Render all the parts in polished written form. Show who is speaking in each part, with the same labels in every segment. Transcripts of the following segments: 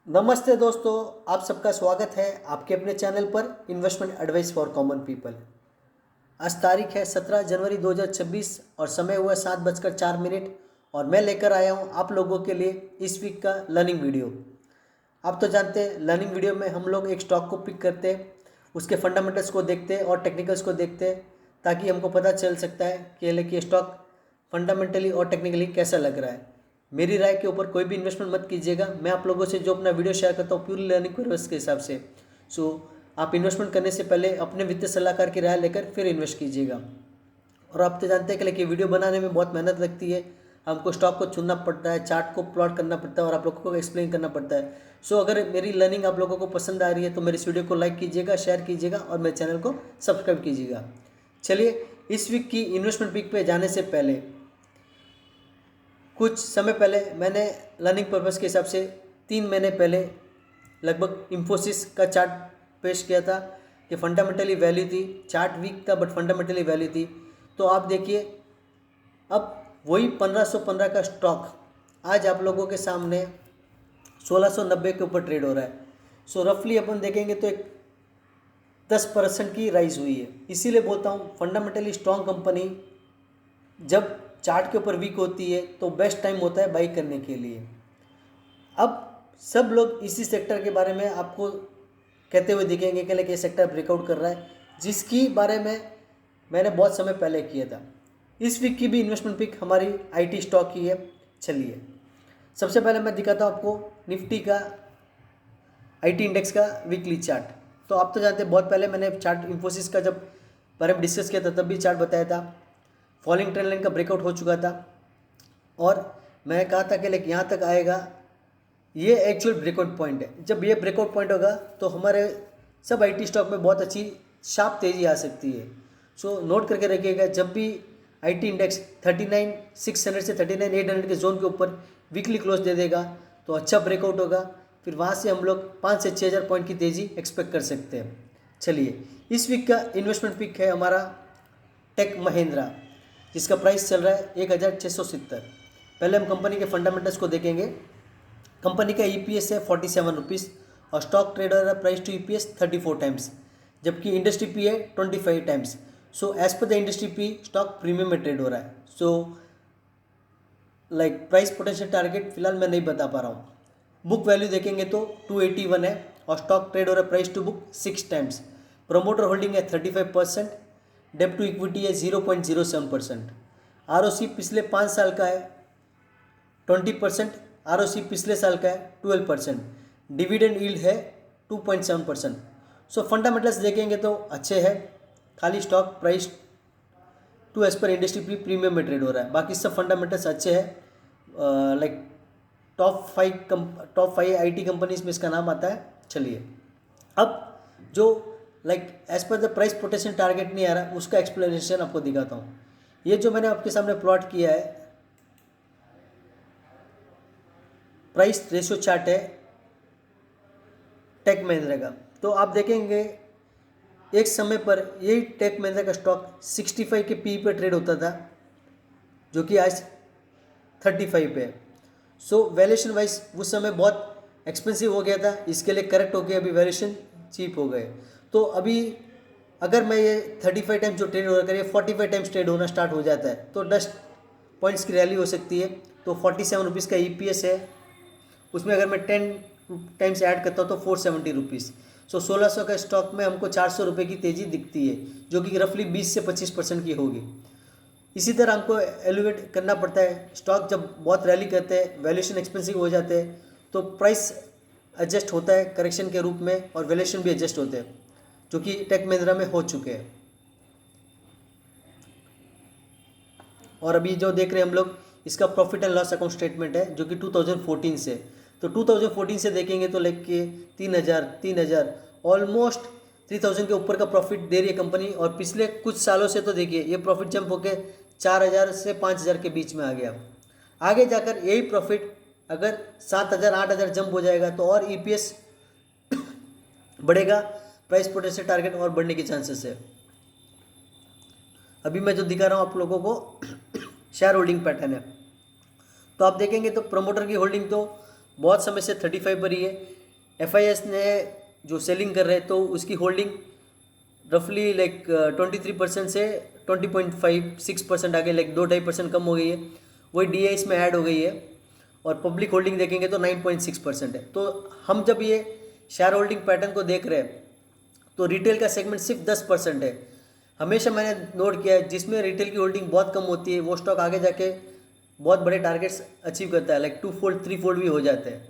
Speaker 1: नमस्ते दोस्तों, आप सबका स्वागत है आपके अपने चैनल पर investment advice for common people. आज तारीख है 17 जनवरी 2026 और समय हुआ 7:04 और मैं लेकर आया हूं आप लोगों के लिए इस वीक का लर्निंग वीडियो। आप तो जानते हैं लर्निंग वीडियो में हम लोग एक स्टॉक को पिक करते हैं, उसके फंडामेंटल्स को देखते हैं और टेक्निकल्स को देखते हैं ताकि हमको पता चल सकता है कि स्टॉक फंडामेंटली और टेक्निकली कैसा लग रहा है। मेरी राय के ऊपर कोई भी इन्वेस्टमेंट मत कीजिएगा। मैं आप लोगों से जो अपना वीडियो शेयर करता हूँ प्यूरली लर्निंग पर्पस के हिसाब से। सो आप इन्वेस्टमेंट करने से पहले अपने वित्तीय सलाहकार की राय लेकर फिर इन्वेस्ट कीजिएगा। और आप तो जानते हैं कि वीडियो बनाने में बहुत मेहनत लगती है, हमको स्टॉक को चुनना पड़ता है, चार्ट को प्लॉट करना पड़ता है और आप लोगों को एक्सप्लेन करना पड़ता है। सो अगर मेरी लर्निंग आप लोगों को पसंद आ रही है तो मेरे इस वीडियो को लाइक कीजिएगा, शेयर कीजिएगा और मेरे चैनल को सब्सक्राइब कीजिएगा। चलिए इस वीक की इन्वेस्टमेंट पिक पे जाने से पहले कुछ समय पहले मैंने लर्निंग पर्पस के हिसाब से 3 महीने पहले लगभग इन्फोसिस का चार्ट पेश किया था कि फंडामेंटली वैल्यू थी, चार्ट वीक था बट फंडामेंटली वैल्यू थी। तो आप देखिए अब वही 1515 का स्टॉक आज आप लोगों के सामने 1690 के ऊपर ट्रेड हो रहा है। सो रफली अपन देखेंगे तो एक 10% की राइज हुई है। इसीलिए बोलता हूँ फंडामेंटली स्ट्रॉन्ग कंपनी जब चार्ट के ऊपर वीक होती है तो बेस्ट टाइम होता है बाई करने के लिए। अब सब लोग इसी सेक्टर के बारे में आपको कहते हुए दिखेंगे कि ये सेक्टर ब्रेकआउट कर रहा है, जिसकी बारे में मैंने बहुत समय पहले किया था। इस वीक की भी इन्वेस्टमेंट पिक हमारी आईटी स्टॉक की है। चलिए सबसे पहले मैं दिखाता हूँ आपको निफ्टी का आईटी इंडेक्स का वीकली चार्ट। तो आप तो जानते हैं बहुत पहले मैंने चार्ट इन्फोसिस का जब बारे में डिस्कस किया था तब भी चार्ट बताया था। फॉलिंग ट्रेंड लाइन का ब्रेकआउट हो चुका था और मैं कहा था कि यहाँ तक आएगा, ये एक्चुअल ब्रेकआउट पॉइंट है। जब ये ब्रेकआउट पॉइंट होगा तो हमारे सब आईटी स्टॉक में बहुत अच्छी शार्प तेज़ी आ सकती है। सो नोट करके रखिएगा, जब भी आईटी इंडेक्स 39,600 से 39,800 के जोन के ऊपर वीकली क्लोज दे देगा तो अच्छा ब्रेकआउट होगा। फिर वहाँ से हम लोग 5 से 6,000 पॉइंट की तेज़ी एक्सपेक्ट कर सकते हैं। चलिए इस वीक का इन्वेस्टमेंट पिक है हमारा टेक महिंद्रा, जिसका प्राइस चल रहा है 1670। पहले हम कंपनी के फंडामेंटल्स को देखेंगे। कंपनी का ईपीएस है 47 रुपीज़ और स्टॉक ट्रेड हो रहा है प्राइस टू ईपीएस 34 टाइम्स, जबकि इंडस्ट्री पी है 25 times. So as per the industry P stock premium में ट्रेड हो रहा है। सो प्राइस पोटेंशियल टारगेट फिलहाल मैं नहीं बता पा रहा हूँ। बुक वैल्यू देखेंगे तो 281 है और स्टॉक ट्रेड हो रहा है price to book 6 times. Promoter holding है 35%, डेब्ट टू इक्विटी है 0.07%। आरओसी पिछले 5 साल का है 20%, आरओसी पिछले साल का है 12%, डिविडेंड यील्ड है 2.7%। सो फंडामेंटल्स देखेंगे तो अच्छे हैं, खाली stock price to as per industry premium में ट्रेड हो रहा है। बाकी सब फंडामेंटल्स अच्छे हैं। टॉप फाइव आईटी कंपनीज में इसका नाम आता है। चलिए अब जो as per the price potential target नहीं आ रहा उसका एक्सप्लेनेशन आपको दिखाता हूँ। ये जो मैंने आपके सामने प्लॉट किया है प्राइस रेशियो चार्ट है टेक महिंद्रा का। तो आप देखेंगे एक समय पर यही टेक महिंद्रा का स्टॉक 65 के पी पे ट्रेड होता था, जो कि आज 35 पे है। सो वैल्यूएशन वाइज उस समय बहुत एक्सपेंसिव हो गया था, इसके लिए करेक्ट हो गया, अभी वैल्यूएशन चीप हो गए। तो अभी अगर मैं ये 35 टाइम्स जो ट्रेड हो रहा है 45 टाइम्स ट्रेड होना स्टार्ट हो जाता है तो 10 पॉइंट्स की रैली हो सकती है। तो 47 रुपीज़ का ईपीएस है, उसमें अगर मैं 10 टाइम्स ऐड करता हूँ तो 470 रुपीज़। सो 1600 का स्टॉक में हमको 400 रुपये की तेज़ी दिखती है, जो कि रफली 20 से 25% की होगी। इसी तरह हमको एलिवेट करना पड़ता है। स्टॉक जब बहुत रैली करते हैं, वैल्यूएशन एक्सपेंसिव हो जाते हैं तो प्राइस एडजस्ट होता है करेक्शन के रूप में और वैल्यूएशन भी एडजस्ट होते हैं, जो कि टेक महिंद्रा में हो चुके हैं। और अभी जो देख रहे हैं हम लोग इसका profit and loss account statement है, जो कि 2014 से। तो 2014 से देखेंगे तो 3,000 ऑलमोस्ट 3,000 के ऊपर का प्रॉफिट दे रही है कंपनी। और पिछले कुछ सालों से तो देखिए ये प्रॉफिट जंप होकर 4,000 से 5,000 के बीच में आ गया। आगे जाकर यही प्रॉफिट अगर 7,000 8,000 जंप हो जाएगा तो और ईपीएस बढ़ेगा, प्राइस पोटेंशियल टारगेट और बढ़ने के चांसेस है। अभी मैं जो दिखा रहा हूँ आप लोगों को शेयर होल्डिंग पैटर्न है। तो आप देखेंगे तो प्रमोटर की होल्डिंग तो बहुत समय से 35 पर ही है। FIS ने जो सेलिंग कर रहे हैं तो उसकी होल्डिंग रफली लाइक 23% से 20.56% आगे लाइक 2-2.5% कम हो गई है। वही DI इसमें ऐड हो गई है और पब्लिक होल्डिंग देखेंगे तो 9.6% है। तो हम जब ये शेयर होल्डिंग पैटर्न को देख रहे हैं तो रिटेल का सेगमेंट सिर्फ 10% है। हमेशा मैंने नोट किया है जिसमें रिटेल की होल्डिंग बहुत कम होती है वो स्टॉक आगे जाके बहुत बड़े टारगेट्स अचीव करता है, लाइक 2 फोल्ड 3 फोल्ड भी हो जाते हैं।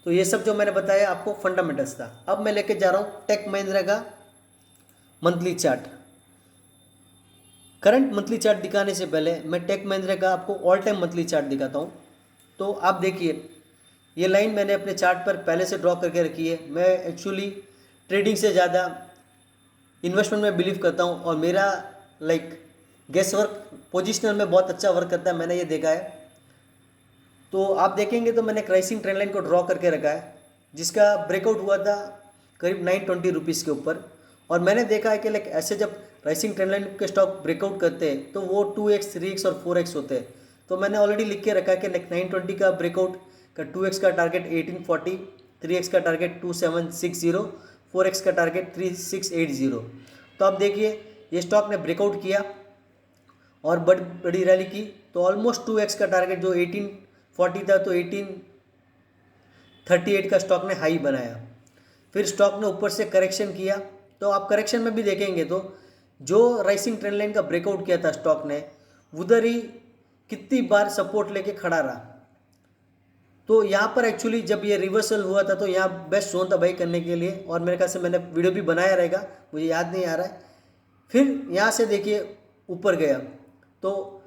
Speaker 1: तो ये सब जो मैंने बताया आपको फंडामेंटल्स था। अब मैं लेके जा रहा हूँ टेक महिंद्रा का monthly chart. Current monthly chart दिखाने से पहले मैं टेक महिंद्रा का आपको ऑल टाइम मंथली चार्ट दिखाता हूँ। तो आप देखिए ये लाइन मैंने अपने चार्ट पर पहले से ड्रॉ करके रखी है। मैं एक्चुअली ट्रेडिंग से ज़्यादा इन्वेस्टमेंट में बिलीव करता हूँ और मेरा लाइक गेस वर्क पोजिशनल में बहुत अच्छा वर्क करता है, मैंने ये देखा है। तो आप देखेंगे तो मैंने क्राइसिंग ट्रेंड लाइन को ड्रॉ करके रखा है जिसका ब्रेकआउट हुआ था करीब 920 रुपीज़ के ऊपर। और मैंने देखा है कि लाइक ऐसे जब राइसिंग ट्रेंड लाइन के स्टॉक ब्रेकआउट करते हैं तो वो 2x 3x और 4x होते हैं। तो मैंने ऑलरेडी लिख के रखा है कि लाइक 920 का ब्रेकआउट का 2x का टारगेट 1840, 3x का टारगेट 2760, 4x का टारगेट 3680। तो आप देखिए ये स्टॉक ने ब्रेकआउट किया और बड़ी रैली की तो ऑलमोस्ट 2x का टारगेट जो 1840 था तो 1838 का स्टॉक ने हाई बनाया। फिर स्टॉक ने ऊपर से करेक्शन किया। तो आप करेक्शन में भी देखेंगे तो जो राइसिंग ट्रेंड लाइन का ब्रेकआउट किया था स्टॉक ने उधर ही कितनी बार सपोर्ट लेके खड़ा रहा। तो यहाँ पर एक्चुअली जब ये रिवर्सल हुआ था तो यहाँ बेस्ट जोन था बाई करने के लिए और मेरे ख्याल से मैंने वीडियो भी बनाया रहेगा, मुझे याद नहीं आ रहा है। फिर यहाँ से देखिए ऊपर गया तो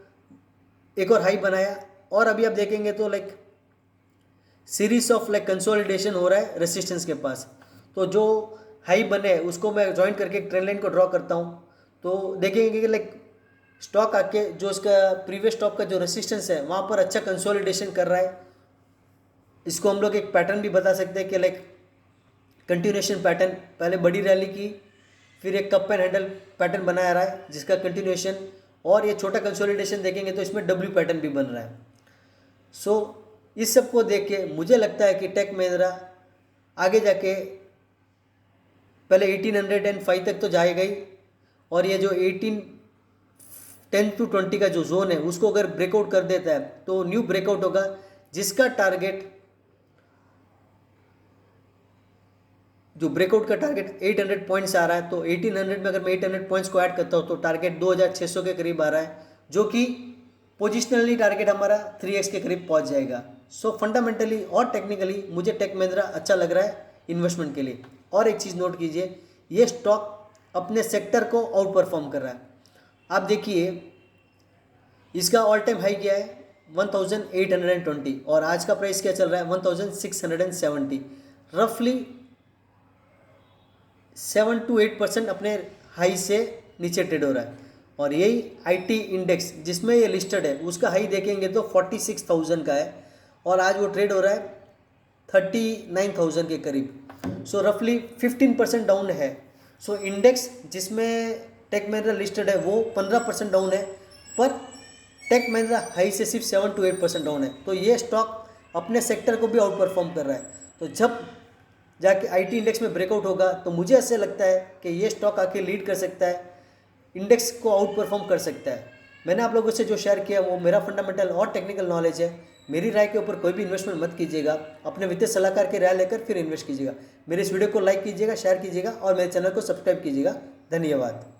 Speaker 1: एक और हाई बनाया और अभी आप देखेंगे तो like series of like consolidation हो रहा है रेसिस्टेंस के पास। तो जो हाई बने उसको मैं ज्वाइन करके एक ट्रेंड लाइन को ड्रॉ करता हूँ तो देखेंगे कि लाइक स्टॉक आके जो इसका प्रीवियस स्टॉक का जो रेसिस्टेंस है वहाँ पर अच्छा कंसोलिडेशन कर रहा है। इसको हम लोग एक पैटर्न भी बता सकते हैं कि लाइक कंटिन्यूएशन पैटर्न, पहले बड़ी रैली की फिर एक कप एंड हैंडल पैटर्न बनाया रहा है जिसका कंटिन्यूएशन, और ये छोटा कंसोलिडेशन देखेंगे तो इसमें W पैटर्न भी बन रहा है। सो इस सब को देख के मुझे लगता है कि टेक महिंद्रा आगे जाके पहले 1805 तक तो जाएगा ही और ये जो 10 to 20 का जो जोन है उसको अगर ब्रेकआउट कर देता है तो न्यू ब्रेकआउट होगा जिसका टारगेट जो ब्रेकआउट का टारगेट 800 पॉइंट्स आ रहा है। तो 1800 में अगर मैं 800 पॉइंट्स को ऐड करता हूँ तो टारगेट 2600 के करीब आ रहा है जो कि पोजिशनली टारगेट हमारा 3x के करीब पहुँच जाएगा। सो फंडामेंटली और टेक्निकली मुझे टेक महिंद्रा अच्छा लग रहा है इन्वेस्टमेंट के लिए। और एक चीज़ नोट कीजिए, ये स्टॉक अपने सेक्टर को आउट परफॉर्म कर रहा है। आप देखिए इसका ऑल टाइम हाई क्या है 1820 और आज का प्राइस क्या चल रहा है 1670। रफली 7 to 8% अपने हाई से नीचे ट्रेड हो रहा है। और यही IT इंडेक्स जिसमें ये लिस्टेड है उसका हाई देखेंगे तो 46,000 का है और आज वो ट्रेड हो रहा है 39,000 के करीब। सो रफली 15% डाउन है। सो इंडेक्स जिसमें टेक महिंद्रा लिस्टेड है वो 15% डाउन है, पर टेक महिंद्रा हाई से सिर्फ 7 to 8% डाउन है। तो ये स्टॉक अपने सेक्टर को भी आउट परफॉर्म कर रहा है। तो जब जाके IT इंडेक्स में ब्रेकआउट होगा तो मुझे ऐसे लगता है कि ये स्टॉक आके लीड कर सकता है, इंडेक्स को आउट परफॉर्म कर सकता है। मैंने आप लोगों से जो शेयर किया वो मेरा फंडामेंटल और टेक्निकल नॉलेज है। मेरी राय के ऊपर कोई भी इन्वेस्टमेंट मत कीजिएगा, अपने वित्तीय सलाहकार की राय लेकर फिर इन्वेस्ट कीजिएगा। मेरे इस वीडियो को लाइक कीजिएगा, शेयर कीजिएगा और मेरे चैनल को सब्सक्राइब कीजिएगा। धन्यवाद।